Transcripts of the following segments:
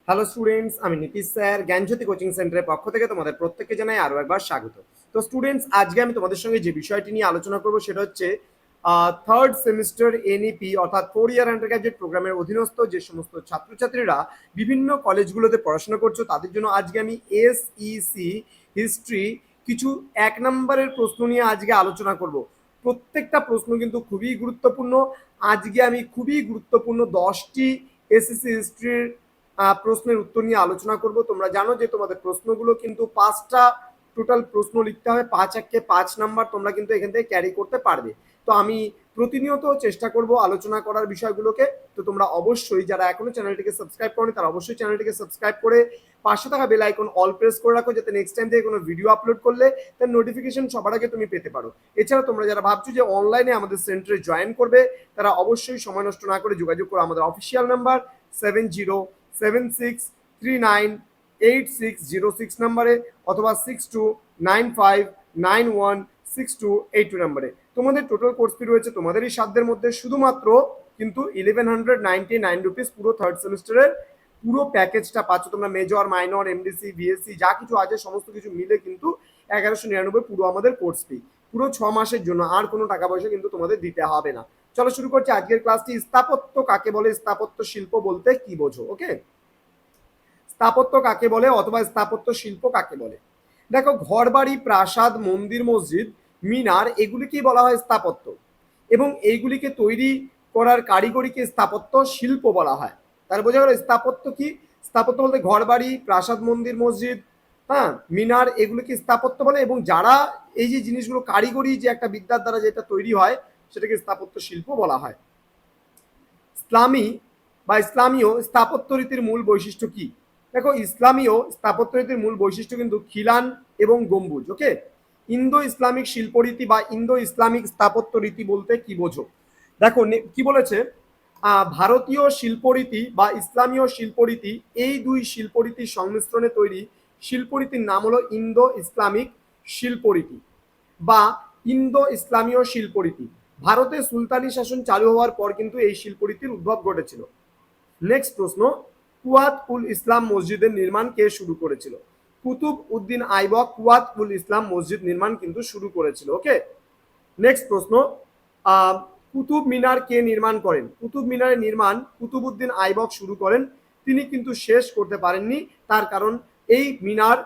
Hello students, আমি Nitish sir জ্ঞানজ্যোতি coaching সেন্টারের পক্ষ থেকে তোমাদের প্রত্যেককে জানাই আরও একবার স্বাগত। তো স্টুডেন্টস, আজকে আমি তোমাদের সঙ্গে যে বিষয়টি নিয়ে আলোচনা করব সেটা হচ্ছে থার্ড সেমিস্টার এনইপি অর্থাৎ 4 ইয়ার আন্ডার গ্র্যাজুয়েট প্রোগ্রামের অধীনস্থ যে সমস্ত ছাত্রছাত্রীরা বিভিন্ন কলেজগুলোতে পড়াশোনা করছো তাদের জন্য আজকে আমি এসইসি হিস্ট্রি কিছু 1 নম্বরের প্রশ্ন নিয়ে আজকে আলোচনা করব। প্রত্যেকটা প্রশ্ন কিন্তু খুবই গুরুত্বপূর্ণ। আজকে আমি খুবই গুরুত্বপূর্ণ 10টি এসএসসি হিস্ট্রির প্রশ্নের উত্তর নিয়ে আলোচনা করব। তোমরা জানো যে তোমাদের প্রশ্নগুলো কিন্তু 5টা টোটাল প্রশ্ন লিখতে হবে, 5 5 নাম্বার তোমরা কিন্তু এখান থেকে ক্যারি করতে পারবে। তো আমি প্রতিনিয়ত চেষ্টা করব আলোচনা করার বিষয়গুলোকে। তো তোমরা অবশ্যই যারা এখনো চ্যানেলটিকে সাবস্ক্রাইব করনি তারা অবশ্যই চ্যানেলটিকে সাবস্ক্রাইব করে পাশে থাকা বেল আইকন অল প্রেস করে রাখো, যাতে নেক্সট টাইম থেকে কোনো ভিডিও আপলোড করলে তার নোটিফিকেশন সবার আগে তুমি পেতে পারো। এছাড়া তোমরা যারা ভাবছো যে অনলাইনে আমাদের সেন্টারে জয়েন করবে তারা অবশ্যই সময় নষ্ট না করে যোগাযোগ করো আমাদের অফিসিয়াল নাম্বার 7076398606 নম্বরে অথবা 6295916282 নম্বরে। তোমাদের টোটাল কোর্স ফি রয়েছে তোমাদেরই সাধ্যের মধ্যে, শুধুমাত্র কিন্তু 1199 রুপিস পুরো থার্ড সেমিস্টারের পুরো প্যাকেজটা পাচ্ছ তোমরা। মেজর, মাইনর, এমডিসি, বিএসসি যা কিছু আছে সমস্ত কিছু মিলে কিন্তু 1199 পুরো আমাদের কোর্স ফি, পুরো 6 মাসের জন্য। আর কোনো টাকা পয়সা কিন্তু তোমাদের দিতে হবে না। চলো শুরু করছি আজকের ক্লাসটি। স্থাপত্য কাকে বলে, স্থাপত্য শিল্প বলতে কি বোঝো? ওকে, স্থাপত্য কাকে বলে অথবা স্থাপত্য শিল্প কাকে বলে? দেখো, ঘরবাড়ি, প্রাসাদ, মন্দির, মসজিদ, মিনার এগুলিকেই বলা হয় স্থাপত্য, এবং এইগুলিকে তৈরি করার কারিগরিকে স্থাপত্য শিল্প বলা হয়। তার বোঝা গেল স্থাপত্য কি? স্থাপত্য বলতে ঘরবাড়ি, প্রাসাদ, মন্দির, মসজিদ, হ্যাঁ, মিনার এগুলিকে স্থাপত্য বলে, এবং যারা এই যে জিনিসগুলো কারিগরি যে একটা বিদ্যার দ্বারা যেটা তৈরি হয় সেটাকে স্থাপত্য শিল্প বলা হয়। ইসলামী বা ইসলামীয় স্থাপত্য রীতির মূল বৈশিষ্ট্য কি? দেখো, ইসলামীয় স্থাপত্য রীতির মূল বৈশিষ্ট্য কিন্তু খিলান এবং গম্বুজ। ওকে, ইন্দো ইসলামিক শিল্পরীতি বা ইন্দো ইসলামিক স্থাপত্য রীতি বলতে কি বোঝো? দেখো কি বলেছে, ভারতীয় শিল্পরীতি বা ইসলামীয় শিল্পরীতি, এই দুই শিল্পরীতির সংমিশ্রণে তৈরি শিল্পরীতির নাম হলো ইন্দো ইসলামিক শিল্পরীতি বা ইন্দো ইসলামীয় শিল্পরীতি। ভারতে সুলতানি শাসন চালু হওয়ার পর কিন্তু এই শিল্পরীতির উদ্ভব ঘটেছিল। নেক্সট প্রশ্ন, কুয়াত উল ইসলাম মসজিদের নির্মাণ কে শুরু করেছিল? কুতুব উদ্দিন আইবক কুয়াত উল ইসলাম মসজিদ নির্মাণ কিন্তু শুরু করেছিল। ওকে, নেক্সট প্রশ্ন, কুতুব মিনার কে নির্মাণ করেন? কুতুব মিনারের নির্মাণ কুতুবউদ্দিন আইবক শুরু করেন, তিনি কিন্তু শেষ করতে পারেননি। তার কারণ এই মিনার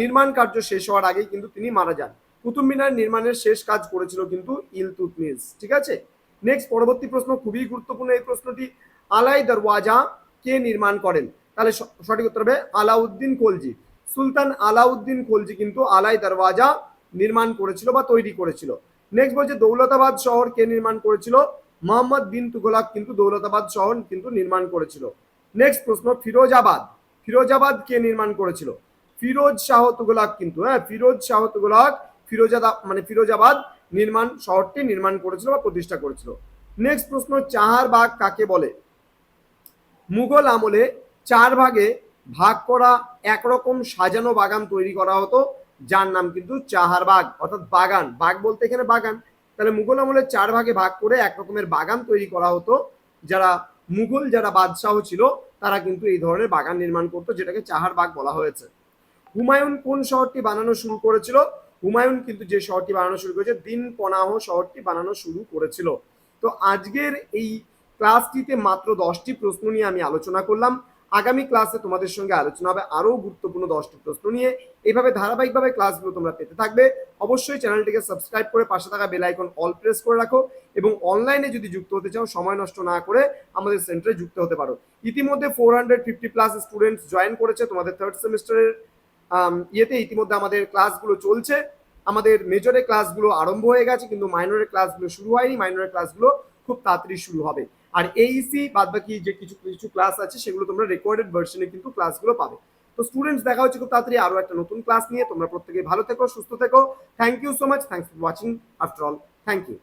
নির্মাণ কার্য শেষ হওয়ার আগেই কিন্তু তিনি মারা যান। কুতুব মিনার নির্মাণের শেষ কাজ করেছিল কিন্তু ইলতুৎমিশ। ঠিক আছে, নেক্সট পরবর্তী প্রশ্ন খুবই গুরুত্বপূর্ণ এই প্রশ্নটি। আলাই দরওয়াজা কে নির্মাণ করেন? তাহলে সঠিক উত্তর হবে আলাউদ্দিন খলজি। সুলতান আলাউদ্দিন খলজি কিন্তু আলাই দরওয়াজা নির্মাণ করেছিল বা তৈরি করেছিল। নেক্সট বলছে দৌলতাবাদ শহর কে নির্মাণ করেছিল? মোহাম্মদ বিন তুগলক কিন্তু দৌলতাবাদ শহর কিন্তু নির্মাণ করেছিল। নেক্সট প্রশ্ন, ফিরোজাবাদ, ফিরোজাবাদ কে নির্মাণ করেছিল? ফিরোজ শাহ তুগলক কিন্তু, হ্যাঁ, ফিরোজ শাহ তুগলক ফিরোজাবাদ নির্মাণ শহরটি নির্মাণ করেছিল বা প্রতিষ্ঠা করেছিল। নেক্সট প্রশ্ন, চাহারবাগ কাকে বলে? মুঘল আমলে 4 ভাগে ভাগ করা একরকম সাজানো বাগান তৈরি করা হতো, যার নাম কিন্তু চাহারবাগ, অর্থাৎ বাগান। বাগ বলতে এখানে বাগান। তাহলে মুঘল আমলে 4 ভাগে ভাগ করে এক রকমের বাগান তৈরি করা হতো। যারা মুঘল যারা বাদশাহ ছিল তারা কিন্তু এই ধরনের বাগান নির্মাণ করতো, যেটাকে চাহারবাগ বলা হয়েছে। হুমায়ুন কোন শহরটি বানানো শুরু করেছিল? হুমায়ুন কিন্তু যে শহরটি বানানো শুরু করেছে দিন পনাহ শহরটি বানানো শুরু করেছিল। তো আজকের এই ক্লাসটিতে মাত্র 10টি প্রশ্ন নিয়ে আমি আলোচনা করলাম। আগামী ক্লাসে তোমাদের সঙ্গে আলোচনা হবে আরও গুরুত্বপূর্ণ 10টি প্রশ্ন নিয়ে। এইভাবে ধারাবাহিকভাবে ক্লাসগুলো তোমরা পেতে থাকবে। অবশ্যই চ্যানেলটিকে সাবস্ক্রাইব করে পাশে থাকা বেল আইকন অল প্রেস করে রাখো, এবং অনলাইনে যদি যুক্ত হতে চাও সময় নষ্ট না করে আমাদের সেন্টারে যুক্ত হতে পারো। ইতিমধ্যে 450+ স্টুডেন্টস জয়েন করেছে তোমাদের থার্ড সেমিস্টারের ইয়েতে। ইতিমধ্যে আমাদের ক্লাসগুলো চলছে। আমাদের মেজরের ক্লাসগুলো আরম্ভ হয়ে গেছে, কিন্তু মাইনরের ক্লাসগুলো শুরু হয়নি। মাইনরের ক্লাসগুলো খুব তাড়াতাড়ি শুরু হবে। আর এইসি বাদ বাকি যে কিছু কিছু ক্লাস আছে সেগুলো তোমরা রেকর্ডেড ভার্সনে কিন্তু ক্লাসগুলো পাবে। তো স্টুডেন্টস, দেখা হচ্ছে খুব তাড়াতাড়ি আরো একটা নতুন ক্লাস নিয়ে। তোমরা প্রত্যেকে ভালো থেকো, সুস্থ থেকো। Thank you so much, thanks for watching after all, thank you.